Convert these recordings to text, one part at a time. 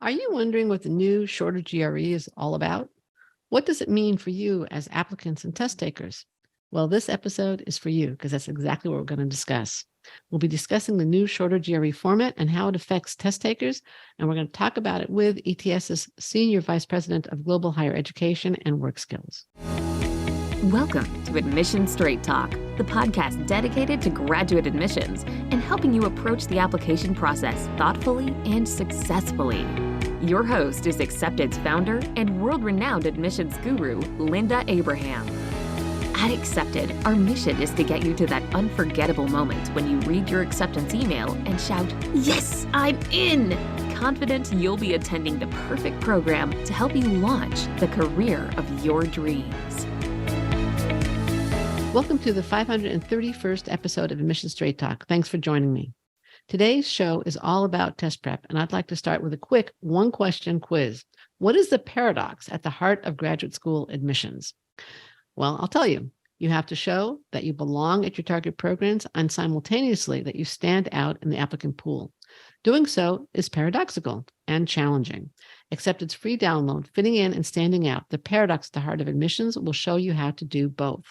Are you wondering what the new shorter GRE is all about? What does it mean for you as applicants and test takers? Well, this episode is for you because that's exactly what we're going to discuss. We'll be discussing the new shorter GRE format and how it affects test takers, and we're going to talk about it with ETS's Senior Vice President of Global Higher Education and Workskills. Welcome to Admission Straight Talk, the podcast dedicated to graduate admissions and helping you approach the application process thoughtfully and successfully. Your host is Accepted's founder and world-renowned admissions guru, Linda Abraham. At Accepted, our mission is to get you to that unforgettable moment when you read your acceptance email and shout, "Yes, I'm in!" Confident you'll be attending the perfect program to help you launch the career of your dreams. Welcome to the 531st episode of Admission Straight Talk. Thanks for joining me. Today's show is all about test prep, and I'd like to start with a quick one-question quiz. What is the paradox at the heart of graduate school admissions? Well, I'll tell you. You have to show that you belong at your target programs and simultaneously that you stand out in the applicant pool. Doing so is paradoxical and challenging. Accepted's free download, Fitting In and Standing Out, the paradox at the heart of admissions, will show you how to do both.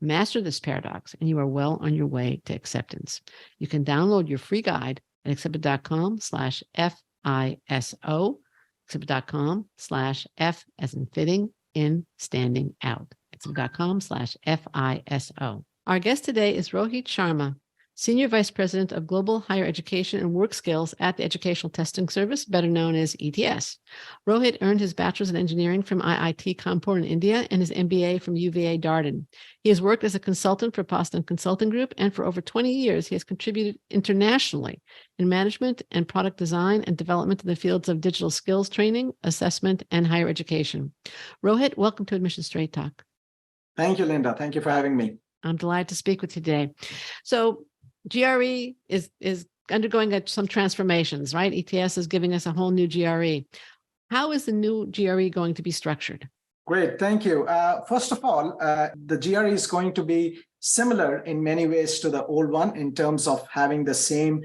Master this paradox, and you are well on your way to acceptance. You can download your free guide at accepted.com/FISO, accepted.com/F as in fitting in, standing out, accepted.com/FISO. Our guest today is Rohit Sharma, Senior Vice President of Global Higher Education and Workskills at the Educational Testing Service, better known as ETS. Rohit earned his Bachelor's in Engineering from IIT Kanpur in India and his MBA from UVA Darden. He has worked as a consultant for Boston Consulting Group, and for over 20 years, he has contributed internationally in management and product design and development in the fields of digital skills training, assessment, and higher education. Rohit, welcome to Admission Straight Talk. Thank you, Linda. Thank you for having me. I'm delighted to speak with you today. So, GRE is undergoing some transformations, right? ETS is giving us a whole new GRE. How is the new GRE going to be structured? Great, thank you. First of all, the GRE is going to be similar in many ways to the old one in terms of having the same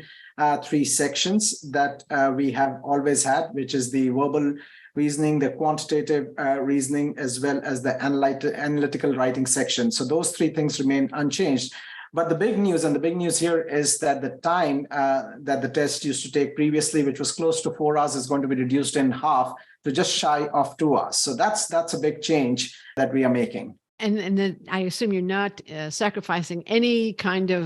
three sections that we have always had, which is the verbal reasoning, the quantitative reasoning, as well as the analytical writing section. So those three things remain unchanged. But the big news here is that the time that the test used to take previously, which was close to 4 hours, is going to be reduced in half to just shy of 2 hours. So that's a big change that we are making. And then I assume you're not sacrificing any kind of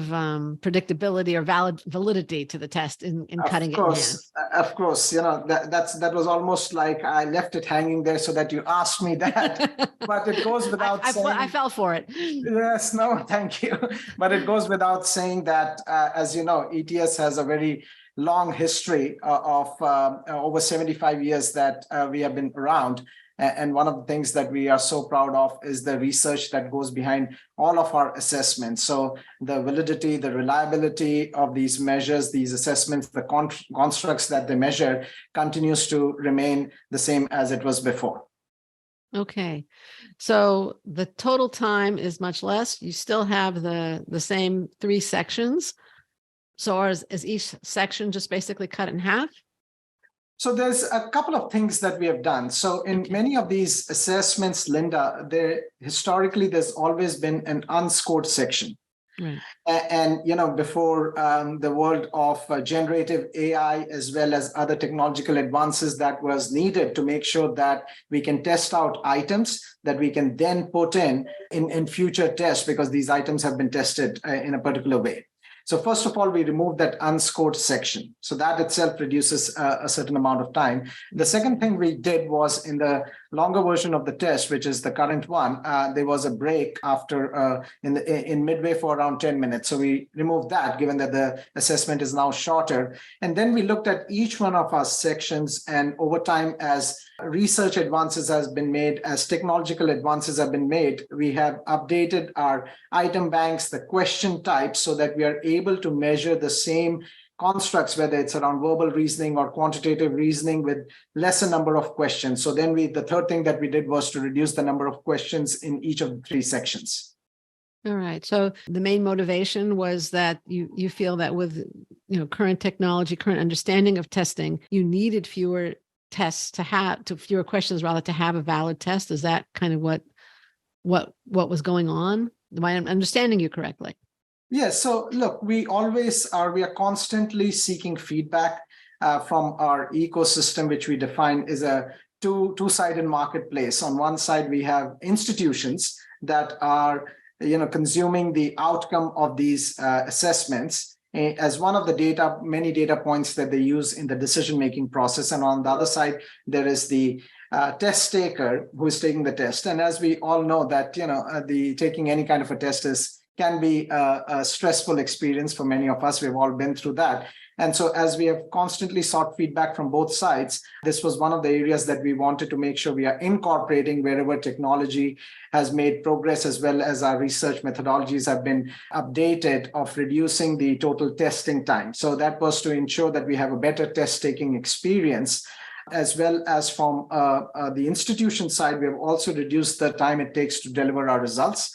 predictability or validity to the test in cutting it in half. Of course, that was almost like I left it hanging there so that you asked me that, but it goes without saying. I fell for it. Yes, no, thank you. But it goes without saying that, as you know, ETS has a very long history of over 75 years that we have been around. And one of the things that we are so proud of is the research that goes behind all of our assessments. So the validity, the reliability of these measures, these assessments, the constructs that they measure continues to remain the same as it was before. Okay. So the total time is much less. You still have the same three sections. So is each section just basically cut in half? So there's a couple of things that we have done. So in many of these assessments, Linda, historically, there's always been an unscored section. Right. And before the world of generative AI, as well as other technological advances that was needed to make sure that we can test out items that we can then put in future tests, because these items have been tested in a particular way. So first of all, we removed that unscored section. So that itself reduces a certain amount of time. The second thing we did was in the longer version of the test, which is the current one, there was a break after in midway for around 10 minutes. So we removed that, given that the assessment is now shorter. And then we looked at each one of our sections, and over time, as research advances has been made, as technological advances have been made, we have updated our item banks, the question types, so that we are able to measure the same constructs, whether it's around verbal reasoning or quantitative reasoning, with lesser number of questions. So then the third thing that we did was to reduce the number of questions in each of the three sections. All right. So the main motivation was that you feel that with current technology, current understanding of testing, you needed fewer tests to have to fewer questions rather to have a valid test? Is that kind of what was going on? Am I understanding you correctly? Yes. So look, we are constantly seeking feedback from our ecosystem, which we define is a two-sided marketplace. On one side, we have institutions that are consuming the outcome of these assessments as one of the many data points that they use in the decision-making process. And on the other side, there is the test taker who is taking the test. And as we all know that, the taking any kind of a test can be a stressful experience for many of us. We've all been through that. And so as we have constantly sought feedback from both sides, this was one of the areas that we wanted to make sure we are incorporating wherever technology has made progress, as well as our research methodologies have been updated of reducing the total testing time. So that was to ensure that we have a better test-taking experience. As well as from the institution side, we have also reduced the time it takes to deliver our results.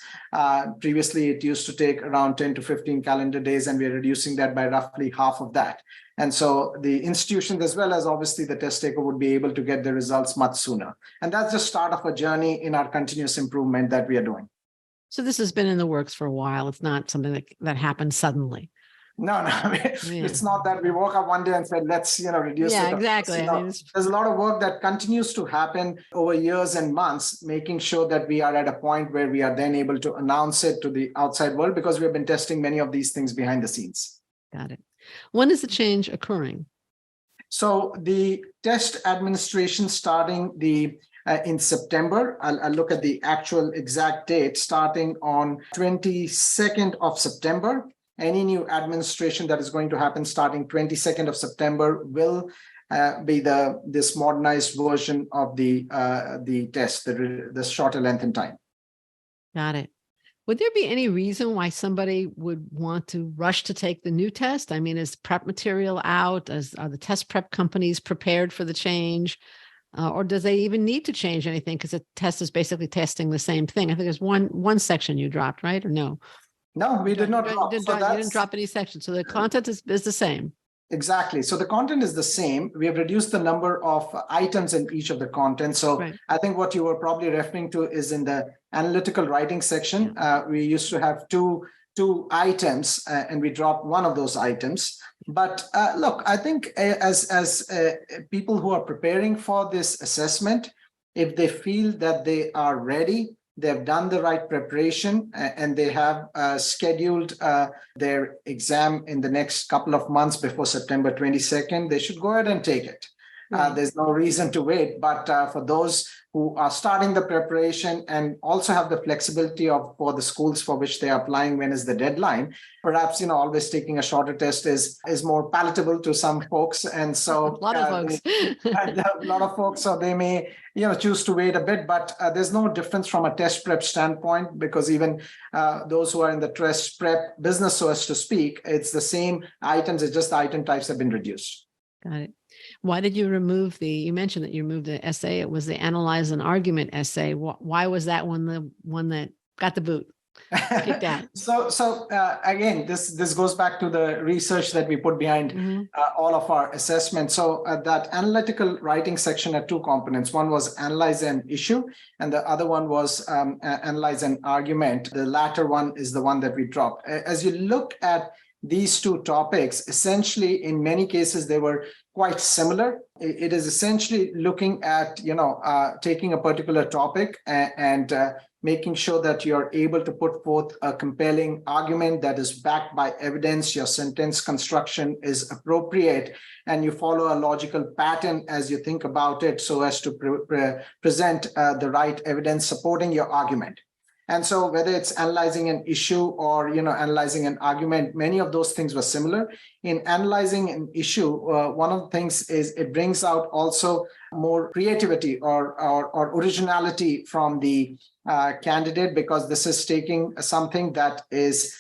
Previously, it used to take around 10 to 15 calendar days, and we're reducing that by roughly half of that. And so the institutions, as well as obviously the test taker, would be able to get the results much sooner. And that's the start of a journey in our continuous improvement that we are doing. So this has been in the works for a while. It's not something that happened suddenly. No, it's not that we woke up one day and said, let's, reduce it. Yeah, exactly. There's a lot of work that continues to happen over years and months, making sure that we are at a point where we are then able to announce it to the outside world, because we've been testing many of these things behind the scenes. Got it. When is the change occurring? So the test administration starting in September, I'll look at the actual exact date, starting on 22nd of September. Any new administration that is going to happen starting 22nd of September will be this modernized version of the test, the shorter length and time. Got it. Would there be any reason why somebody would want to rush to take the new test? I mean, is prep material out? Are the test prep companies prepared for the change? Or does they even need to change anything because the test is basically testing the same thing? I think there's one section you dropped, right? Or no? No, we did not drop. You didn't drop any sections. So the content is the same. Exactly. So the content is the same. We have reduced the number of items in each of the content. So right. I think what you were probably referring to is in the analytical writing section. We used to have two items and we dropped one of those items. But look, I think as people who are preparing for this assessment, if they feel that they are ready, they've done the right preparation, and they have scheduled their exam in the next couple of months before September 22nd, they should go ahead and take it. There's no reason to wait. But for those who are starting the preparation and also have the flexibility for the schools for which they are applying, when is the deadline, perhaps always taking a shorter test is more palatable to some folks. And so a lot of folks, so they may choose to wait a bit, but there's no difference from a test prep standpoint, because even those who are in the test prep business, so as to speak, it's the same items, it's just the item types have been reduced. Got it. Why did you remove you mentioned that you removed the essay. It was the analyze and argument essay. Why was that the one that got the boot? Kicked out? So again, this goes back to the research that we put behind all of our assessments. So that analytical writing section had two components. One was analyze an issue, and the other one was analyze an argument. The latter one is the one that we dropped. As you look at these two topics, essentially, in many cases, they were quite similar. It is essentially looking at, taking a particular topic and making sure that you're able to put forth a compelling argument that is backed by evidence, your sentence construction is appropriate, and you follow a logical pattern as you think about it so as to present the right evidence supporting your argument. And so whether it's analyzing an issue or, analyzing an argument, many of those things were similar. In analyzing an issue, one of the things is it brings out also more creativity or originality from the candidate, because this is taking something that is,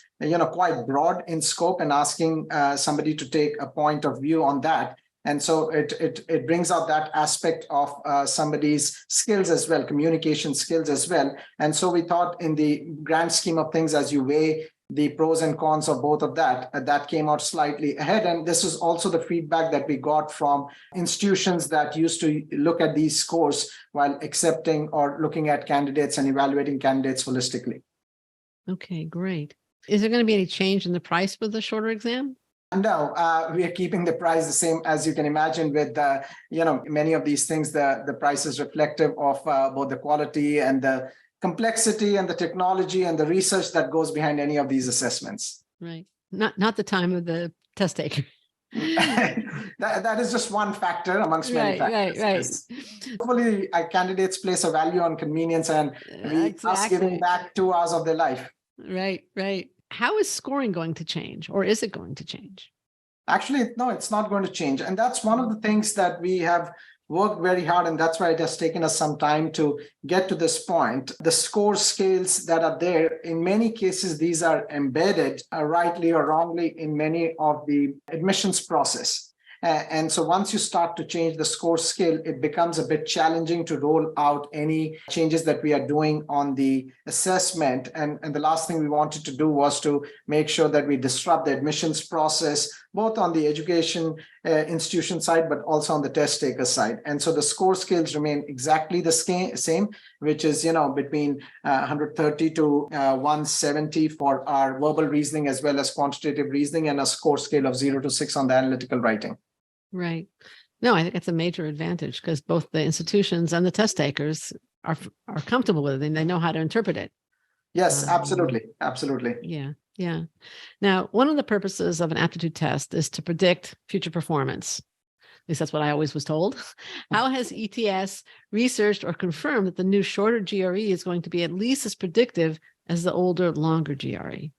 quite broad in scope and asking somebody to take a point of view on that. And so it brings out that aspect of somebody's skills as well, communication skills as well. And so we thought, in the grand scheme of things, as you weigh the pros and cons of both of that. That came out slightly ahead. And this is also the feedback that we got from institutions that used to look at these scores while accepting or looking at candidates and evaluating candidates holistically. Okay, great. Is there going to be any change in the price for the shorter exam? No, we are keeping the price the same. As you can imagine, with many of these things, the price is reflective of both the quality and the complexity and the technology and the research that goes behind any of these assessments. Right. Not the time of the test taker. that is just one factor amongst many factors. Right. Hopefully, candidates place a value on convenience and us giving back 2 hours of their life. Right. How is scoring going to change, or is it going to change? Actually, no, it's not going to change. And that's one of the things that we have worked very hard, and that's why it has taken us some time to get to this point. The score scales that are there, in many cases, these are embedded, rightly or wrongly, in many of the admissions process. And so once you start to change the score scale, it becomes a bit challenging to roll out any changes that we are doing on the assessment. And the last thing we wanted to do was to make sure that we disrupt the admissions process, both on the education institution side, but also on the test taker side. And so the score scales remain exactly the same, which is, between 130 to 170 for our verbal reasoning as well as quantitative reasoning, and a score scale of 0 to 6 on the analytical writing. Right. No, I think it's a major advantage because both the institutions and the test takers are comfortable with it and they know how to interpret it. Yes, absolutely. Yeah. Now, one of the purposes of an aptitude test is to predict future performance. At least that's what I always was told. How has ETS researched or confirmed that the new shorter GRE is going to be at least as predictive as the older, longer GRE?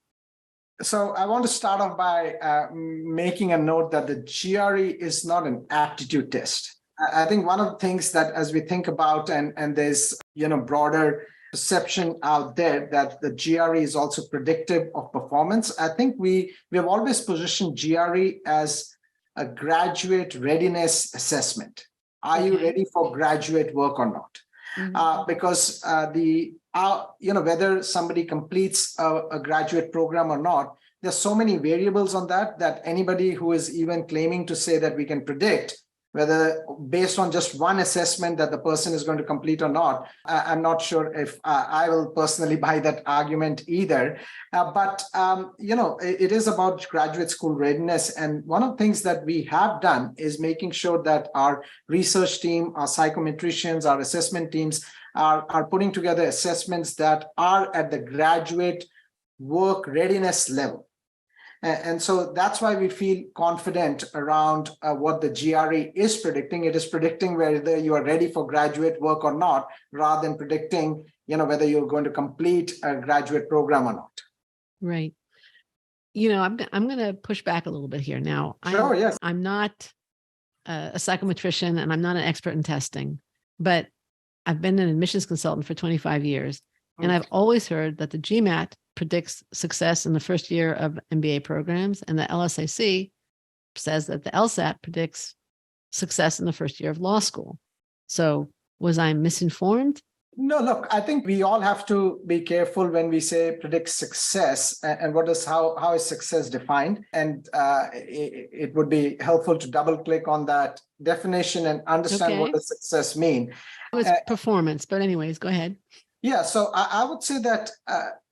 So I want to start off by making a note that the GRE is not an aptitude test. I think one of the things that as we think about, and there's broader perception out there that the GRE is also predictive of performance. I think we have always positioned GRE as a graduate readiness assessment. Are you ready for graduate work or not? Mm-hmm. Because whether somebody completes a graduate program or not, there's so many variables on that anybody who is even claiming to say that we can predict whether based on just one assessment that the person is going to complete or not, I'm not sure if I will personally buy that argument either. But it is about graduate school readiness. And one of the things that we have done is making sure that our research team, our psychometricians, our assessment teams are putting together assessments that are at the graduate work readiness level. And so that's why we feel confident around what the GRE is predicting. It is predicting whether you are ready for graduate work or not, rather than predicting, whether you're going to complete a graduate program or not. Right. I'm going to push back a little bit here now. Sure, yes. I'm not a psychometrician and I'm not an expert in testing, but I've been an admissions consultant for 25 years. And I've always heard that the GMAT predicts success in the first year of MBA programs, and the LSAT says that the LSAT predicts success in the first year of law school. So was I misinformed? No, look, I think we all have to be careful when we say predict success and how is success defined. And it would be helpful to double click on that definition and understand what does success mean. It was performance, but anyways, go ahead. Yeah, so I would say that,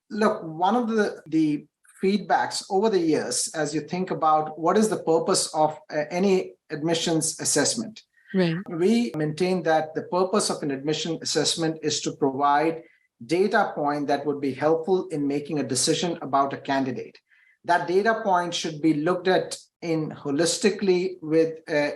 look, one of the feedbacks over the years, as you think about what is the purpose of any admissions assessment, right. We maintain that the purpose of an admission assessment is to provide data point that would be helpful in making a decision about a candidate. That data point should be looked at holistically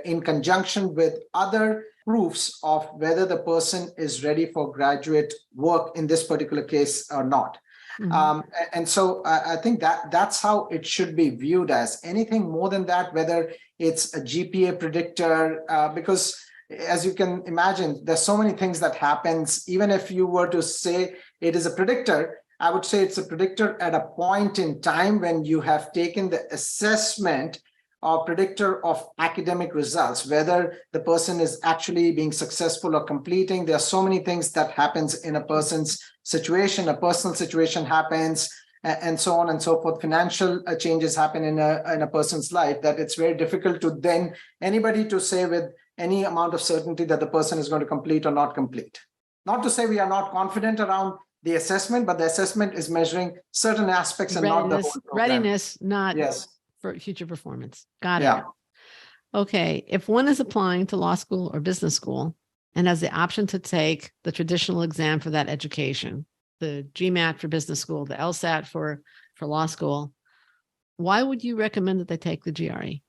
in conjunction with other proofs of whether the person is ready for graduate work in this particular case or not. Mm-hmm. And so I think that's how it should be viewed as. Anything more than that, whether it's a GPA predictor, because as you can imagine, there's so many things that happens. Even if you were to say it is a predictor, I would say it's a predictor at a point in time when you have taken the assessment or predictor of academic results, whether the person is actually being successful or completing. There are so many things that happens in a person's situation. A personal situation happens. and so on and so forth. Financial changes happen in a person's life that it's very difficult to then anybody to say with any amount of certainty that the person is going to complete or not complete. Not to say we are not confident around the assessment, but the assessment is measuring certain aspects and not the whole program. Readiness, not Yes. For future performance. Got it. Yeah. Okay. If one is applying to law school or business school and has the option to take the traditional exam for that education, the GMAT for business school, the LSAT for law school, why would you recommend that they take the GRE?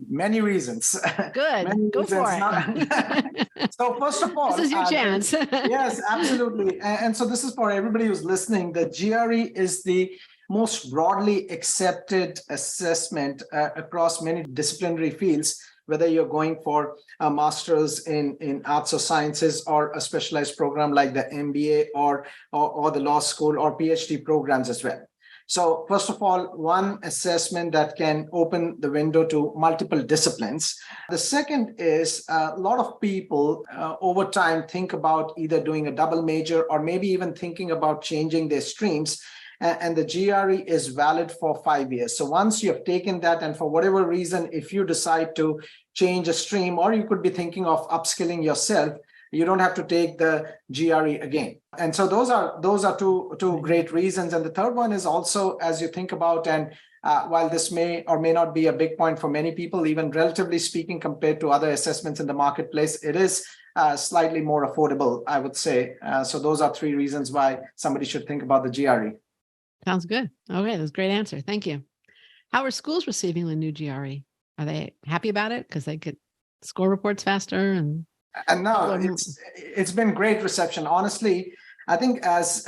Many reasons. Good. Many Go reasons. for it. So first of all, this is your chance. Yes, absolutely. And so this is for everybody who's listening. The GRE is the most broadly accepted assessment across many disciplinary fields, whether you're going for a master's in arts or sciences or a specialized program like the MBA or the law school or PhD programs as well. So first of all, one assessment that can open the window to multiple disciplines. The second is a lot of people over time think about either doing a double major or maybe even thinking about changing their streams. And the GRE is valid for 5 years. So once you have taken that, and for whatever reason, if you decide to change a stream, or you could be thinking of upskilling yourself, you don't have to take the GRE again. And so those are two great reasons. And the third one is also, as you think about, and while this may or may not be a big point for many people, even relatively speaking, compared to other assessments in the marketplace, it is slightly more affordable, I would say. So those are three reasons why somebody should think about the GRE. Sounds good. Okay, that's a great answer. Thank you. How are schools receiving the new GRE? Are they happy about it because they get score reports faster? And no, it's been great reception. Honestly, I think as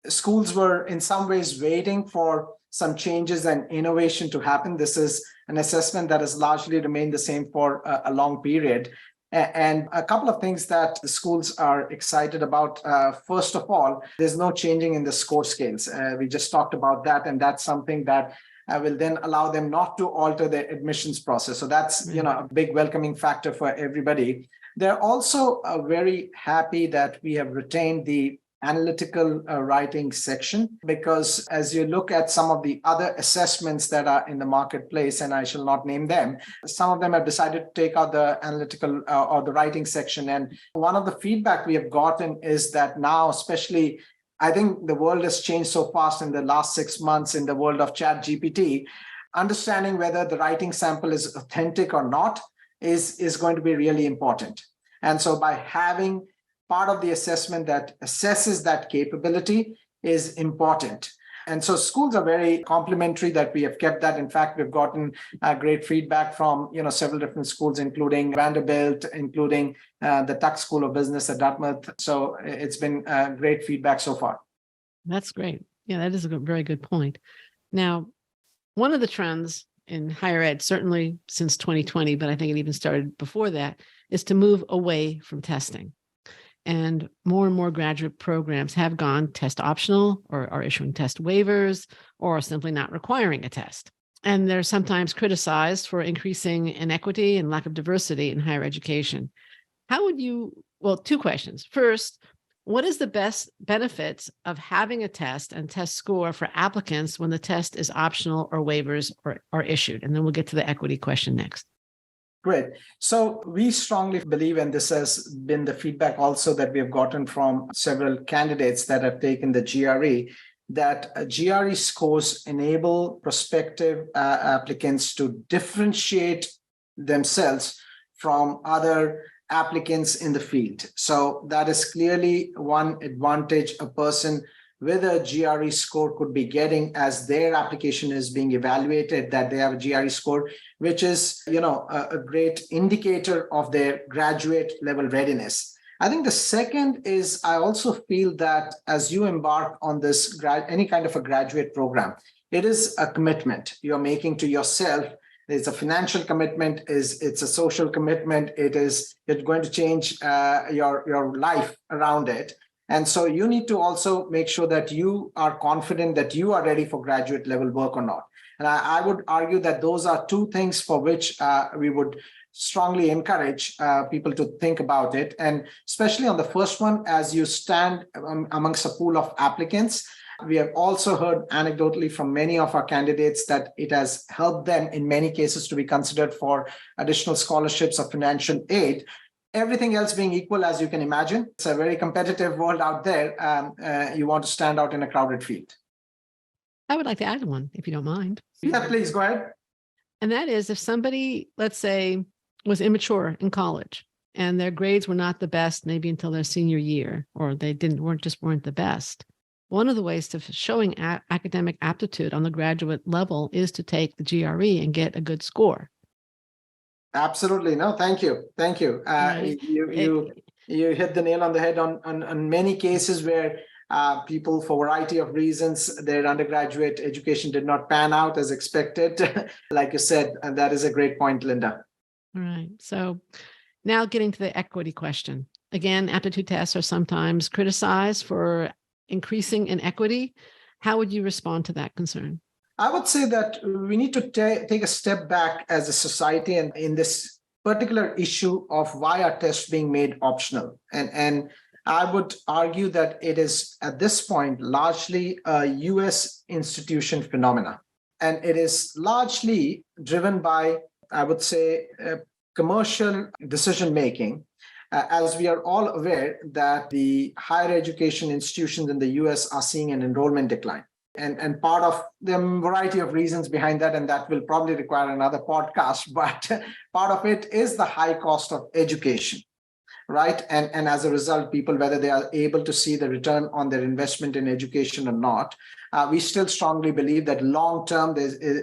schools were in some ways waiting for some changes and innovation to happen, this is an assessment that has largely remained the same for a long period. And a couple of things that the schools are excited about. First of all, there's no changing in the score scales. We just talked about that, and that's something that will then allow them not to alter their admissions process. So that's a big welcoming factor for everybody. They're also very happy that we have retained the analytical writing section, because as you look at some of the other assessments that are in the marketplace, and I shall not name them, some of them have decided to take out the analytical or the writing section. And one of the feedback we have gotten is that now, especially, I think the world has changed so fast in the last 6 months in the world of ChatGPT, understanding whether the writing sample is authentic or not is going to be really important. And so by having part of the assessment that assesses that capability is important. And so schools are very complimentary that we have kept that. In fact, we've gotten great feedback from several different schools, including Vanderbilt, including the Tuck School of Business at Dartmouth. So it's been great feedback so far. That's great. Yeah, that is a very good point. Now, one of the trends in higher ed, certainly since 2020, but I think it even started before that, is to move away from testing. And more graduate programs have gone test optional or are issuing test waivers or simply not requiring a test. And they're sometimes criticized for increasing inequity and lack of diversity in higher education. How would you, well, two questions. First, what is the best benefits of having a test and test score for applicants when the test is optional or waivers are issued? And then we'll get to the equity question next. Great. So we strongly believe, and this has been the feedback also that we have gotten from several candidates that have taken the GRE, that GRE scores enable prospective applicants to differentiate themselves from other applicants in the field. So that is clearly one advantage a person with a GRE score could be getting as their application is being evaluated, that they have a GRE score, which is, a great indicator of their graduate level readiness. I think the second is, I also feel that as you embark on this any kind of a graduate program, it is a commitment you're making to yourself. It's a financial commitment, it's a social commitment, it's going to change your life around it. And so you need to also make sure that you are confident that you are ready for graduate level work or not. And I would argue that those are two things for which we would strongly encourage people to think about it. And especially on the first one, as you stand amongst a pool of applicants, We have also heard anecdotally from many of our candidates that it has helped them in many cases to be considered for additional scholarships or financial aid. Everything else being equal, as you can imagine, it's a very competitive world out there. You want to stand out in a crowded field. I would like to add one, if you don't mind. Yeah, please go ahead. And that is if somebody, let's say, was immature in college and their grades were not the best, maybe until their senior year, or they weren't the best. One of the ways to showing academic aptitude on the graduate level is to take the GRE and get a good score. Absolutely. No, thank you. Thank you. Right. You hit the nail on the head on many cases where people, for a variety of reasons, their undergraduate education did not pan out as expected. Like you said, and that is a great point, Linda. All right. So now getting to the equity question. Again, aptitude tests are sometimes criticized for increasing inequity. How would you respond to that concern? I would say that we need to take a step back as a society and in this particular issue of why are tests being made optional. And I would argue that it is at this point largely a US institution phenomena. And it is largely driven by, I would say, commercial decision making. As we are all aware that the higher education institutions in the US are seeing an enrollment decline. And part of the variety of reasons behind that, and that will probably require another podcast, but part of it is the high cost of education, right? And as a result, people, whether they are able to see the return on their investment in education or not, we still strongly believe that long-term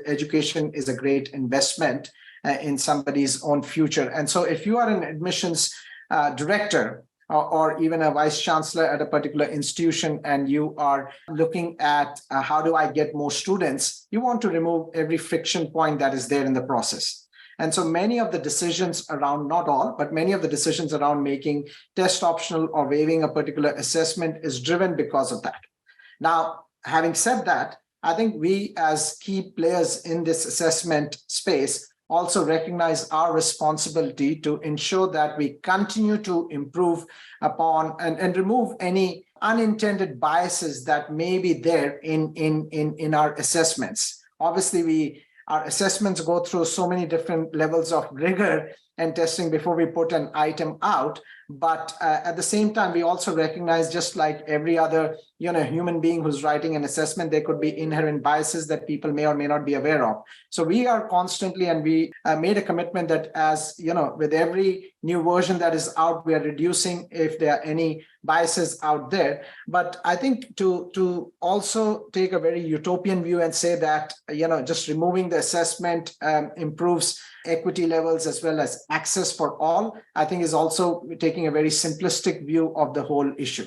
education is a great investment in somebody's own future. And so if you are an admissions director, or even a vice chancellor at a particular institution, and you are looking at how do I get more students, you want to remove every friction point that is there in the process. And so many of the decisions around, not all, but many of the decisions around making test optional or waiving a particular assessment is driven because of that. Now, having said that, I think we as key players in this assessment space also recognize our responsibility to ensure that we continue to improve upon and remove any unintended biases that may be there in our assessments. Obviously, our assessments go through so many different levels of rigor and testing before we put an item out. But at the same time, we also recognize, just like every other human being who's writing an assessment, there could be inherent biases that people may or may not be aware of. So we are constantly, and we made a commitment that as with every new version that is out, we are reducing if there are any biases out there. But I think to also take a very utopian view and say that just removing the assessment improves equity levels as well as access for all, I think is also taking a very simplistic view of the whole issue.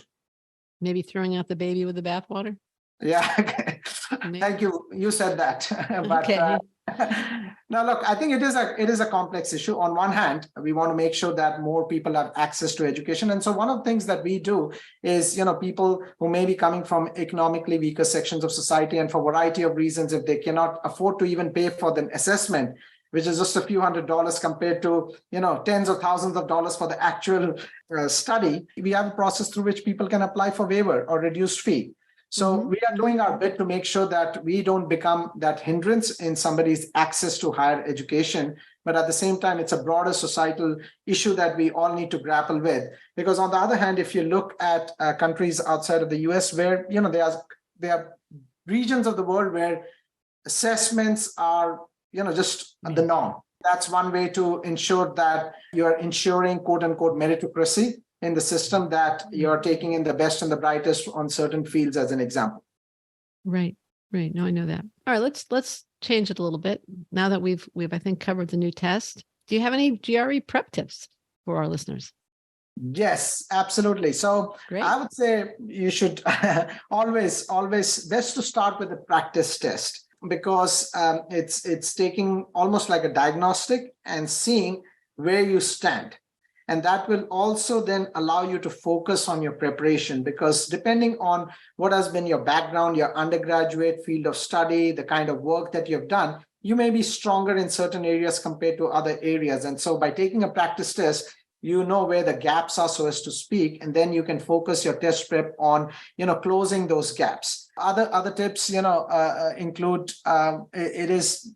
Maybe throwing out the baby with the bathwater? Yeah. Thank you. You said that. But okay. Now, look, I think it is a complex issue. On one hand, we want to make sure that more people have access to education. And so one of the things that we do is, people who may be coming from economically weaker sections of society, and for a variety of reasons, if they cannot afford to even pay for the assessment, which is just a few $100s compared to, tens of thousands of dollars for the actual study, we have a process through which people can apply for waiver or reduced fee. So we are doing our bit to make sure that we don't become that hindrance in somebody's access to higher education. But at the same time, it's a broader societal issue that we all need to grapple with. Because on the other hand, if you look at countries outside of the US where, there are regions of the world where assessments are just the norm. That's one way to ensure that you're ensuring, quote unquote, meritocracy in the system, that you're taking in the best and the brightest on certain fields as an example. Right. No, I know that. All right, let's change it a little bit. Now that we've I think covered the new test, do you have any GRE prep tips for our listeners? Yes, absolutely. So great. I would say you should always best to start with a practice test, because it's taking almost like a diagnostic and seeing where you stand. And that will also then allow you to focus on your preparation, because depending on what has been your background, your undergraduate field of study, the kind of work that you've done, you may be stronger in certain areas compared to other areas. And so by taking a practice test, you know where the gaps are, so as to speak, and then you can focus your test prep on, closing those gaps. Other tips, include it is,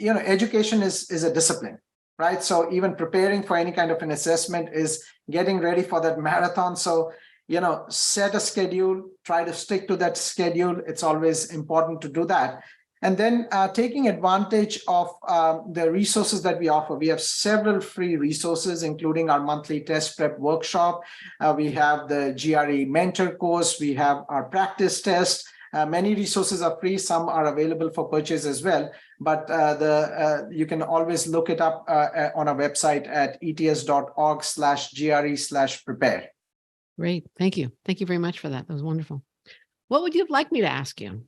education is a discipline, right? So even preparing for any kind of an assessment is getting ready for that marathon. So, set a schedule, try to stick to that schedule. It's always important to do that. And then taking advantage of the resources that we offer. We have several free resources, including our monthly test prep workshop. We have the GRE mentor course. We have our practice test. Many resources are free. Some are available for purchase as well. But you can always look it up on our website at ets.org/GRE/prepare. Great. Thank you. Thank you very much for that. That was wonderful. What would you like me to ask you?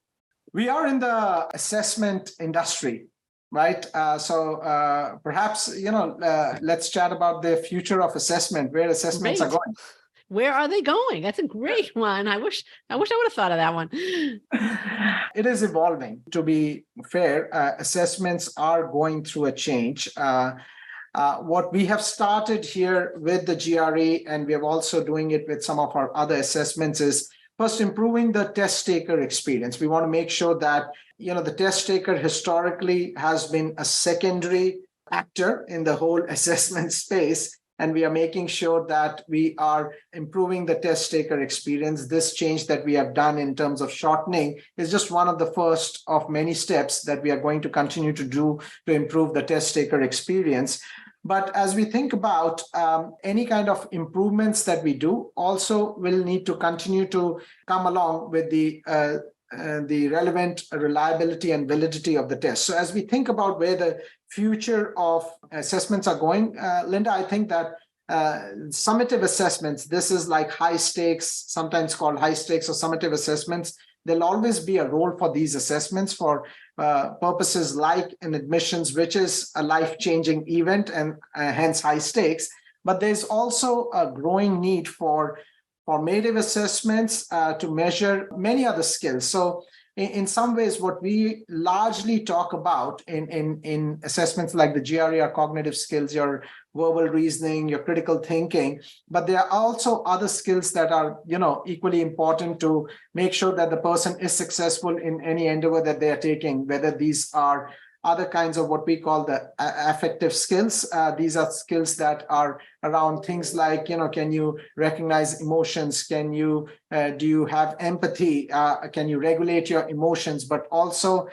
We are in the assessment industry, right? So perhaps, let's chat about the future of assessment, where assessments are going. Where are they going? That's a great one. I wish I would have thought of that one. It is evolving. To be fair, assessments are going through a change. What we have started here with the GRE, and we are also doing it with some of our other assessments, is first improving the test taker experience. We want to make sure that, the test taker historically has been a secondary actor in the whole assessment space. And we are making sure that we are improving the test taker experience. This change that we have done in terms of shortening is just one of the first of many steps that we are going to continue to do to improve the test taker experience. But as we think about any kind of improvements that we do, also will need to continue to come along with the relevant reliability and validity of the test. So as we think about where the future of assessments are going, Linda, I think that summative assessments, this is like high stakes, sometimes called high stakes or summative assessments. There'll always be a role for these assessments for purposes like in admissions, which is a life-changing event and hence high stakes. But there's also a growing need for formative assessments to measure many other skills. So in some ways, what we largely talk about in assessments like the GRE are cognitive skills, your verbal reasoning, your critical thinking, but there are also other skills that are, equally important to make sure that the person is successful in any endeavor that they are taking, whether these are other kinds of what we call the affective skills. These are skills that are around things like, can you recognize emotions? Do you have empathy? Can you regulate your emotions? But also,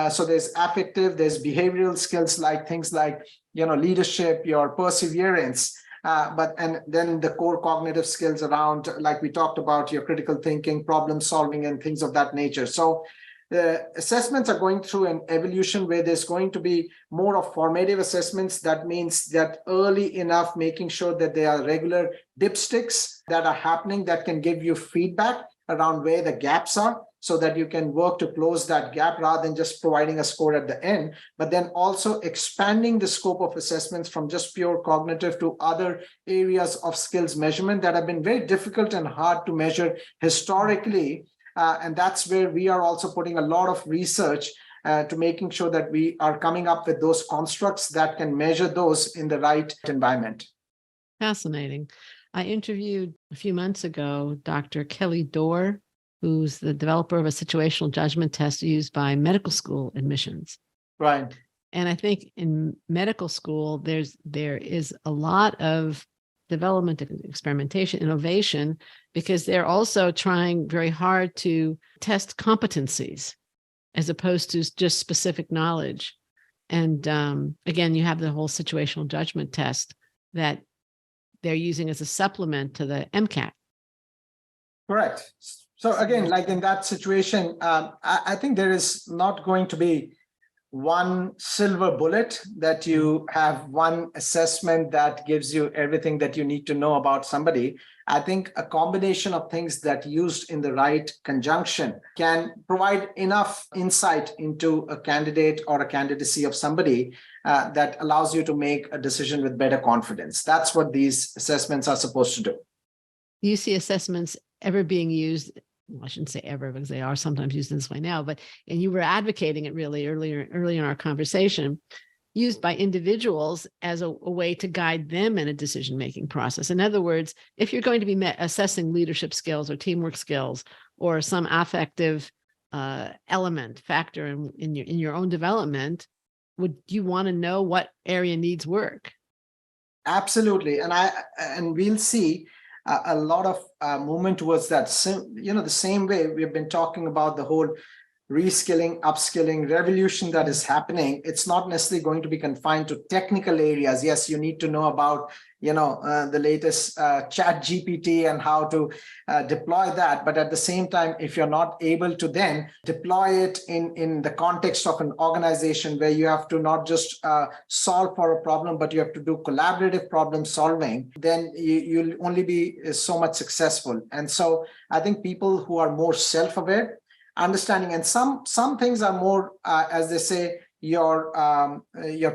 so there's affective, there's behavioral skills like things like, leadership, your perseverance. And then the core cognitive skills around, like we talked about, your critical thinking, problem solving, and things of that nature. So the assessments are going through an evolution where there's going to be more of formative assessments. That means that early enough, making sure that there are regular dipsticks that are happening that can give you feedback around where the gaps are, so that you can work to close that gap rather than just providing a score at the end, but then also expanding the scope of assessments from just pure cognitive to other areas of skills measurement that have been very difficult and hard to measure historically. And that's where we are also putting a lot of research to making sure that we are coming up with those constructs that can measure those in the right environment. Fascinating. I interviewed a few months ago Dr. Kelly Dorr, who's the developer of a situational judgment test used by medical school admissions. Right. And I think in medical school, there is a lot of development, experimentation, innovation, because they're also trying very hard to test competencies as opposed to just specific knowledge. And again, you have the whole situational judgment test that they're using as a supplement to the MCAT. Correct. So again, like in that situation, I think there is not going to be one silver bullet that you have one assessment that gives you everything that you need to know about somebody. I think a combination of things that used in the right conjunction can provide enough insight into a candidate or a candidacy of somebody that allows you to make a decision with better confidence. That's what these assessments are supposed to do. Do you see assessments ever being used? Well, I shouldn't say ever, because they are sometimes used in this way now, and you were advocating it really early in our conversation, used by individuals as a way to guide them in a decision-making process. In other words, if you're going to be assessing leadership skills or teamwork skills or some affective factor in your own development, would you want to know what area needs work? Absolutely. And we'll see a lot of movement towards that. The same way we've been talking about the whole reskilling, upskilling revolution that is happening. It's not necessarily going to be confined to technical areas. Yes, you need to know about, the latest chat GPT and how to deploy that. But at the same time, if you're not able to then deploy it in the context of an organization where you have to not just solve for a problem, but you have to do collaborative problem solving, then you'll only be so much successful. And so I think people who are more self-aware, understanding, and some things are more, as they say, your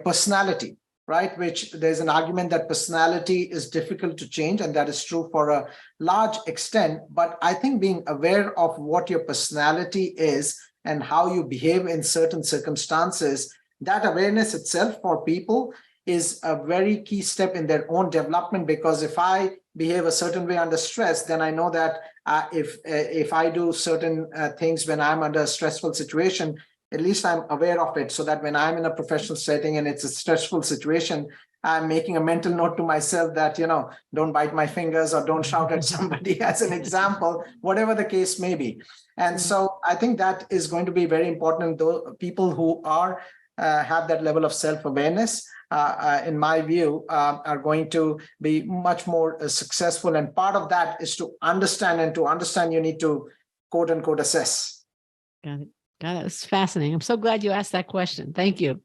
personality, right? Which there's an argument that personality is difficult to change, and that is true for a large extent. But I think being aware of what your personality is and how you behave in certain circumstances, that awareness itself for people is a very key step in their own development. Because if I behave a certain way under stress, then I know that if I do certain things when I'm under a stressful situation, at least I'm aware of it, so that when I'm in a professional setting and it's a stressful situation, I'm making a mental note to myself that, don't bite my fingers or don't shout at somebody, as an example, whatever the case may be. And so I think that is going to be very important. Though people who are have that level of self-awareness, in my view, are going to be much more successful. And part of that is to understand, and to understand, you need to quote unquote assess. Got it. It's fascinating. I'm so glad you asked that question. Thank you.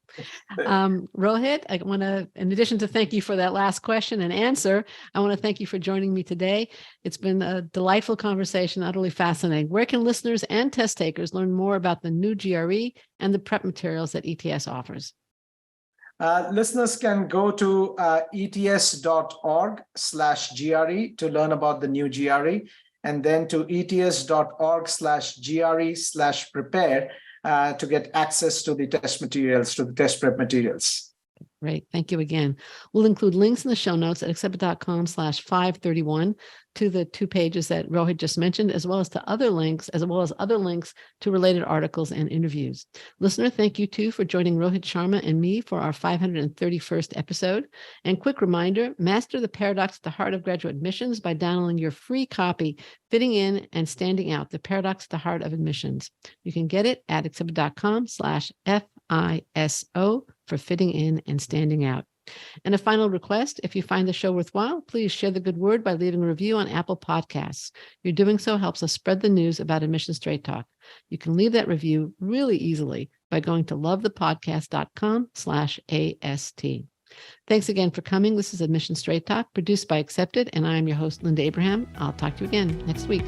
Rohit, I want to, in addition to thank you for that last question and answer, I want to thank you for joining me today. It's been a delightful conversation, utterly fascinating. Where can listeners and test takers learn more about the new GRE and the prep materials that ETS offers? Listeners can go to ets.org/GRE to learn about the new GRE, and then to ets.org/GRE/prepare to get access to the test materials, to the test prep materials. Great. Thank you again. We'll include links in the show notes at accepted.com/531 to the 2 pages that Rohit just mentioned, as well as other links to related articles and interviews. Listener, thank you too for joining Rohit Sharma and me for our 531st episode. And quick reminder, master the paradox at the heart of graduate admissions by downloading your free copy, Fitting In and Standing Out, the Paradox at the Heart of Admissions. You can get it at accepted.com/FISO for Fitting In and Standing Out. And a final request, if you find the show worthwhile, please share the good word by leaving a review on Apple Podcasts. Your doing so helps us spread the news about Admission Straight Talk. You can leave that review really easily by going to lovethepodcast.com/AST. Thanks again for coming. This is Admission Straight Talk, produced by Accepted, and I am your host, Linda Abraham. I'll talk to you again next week.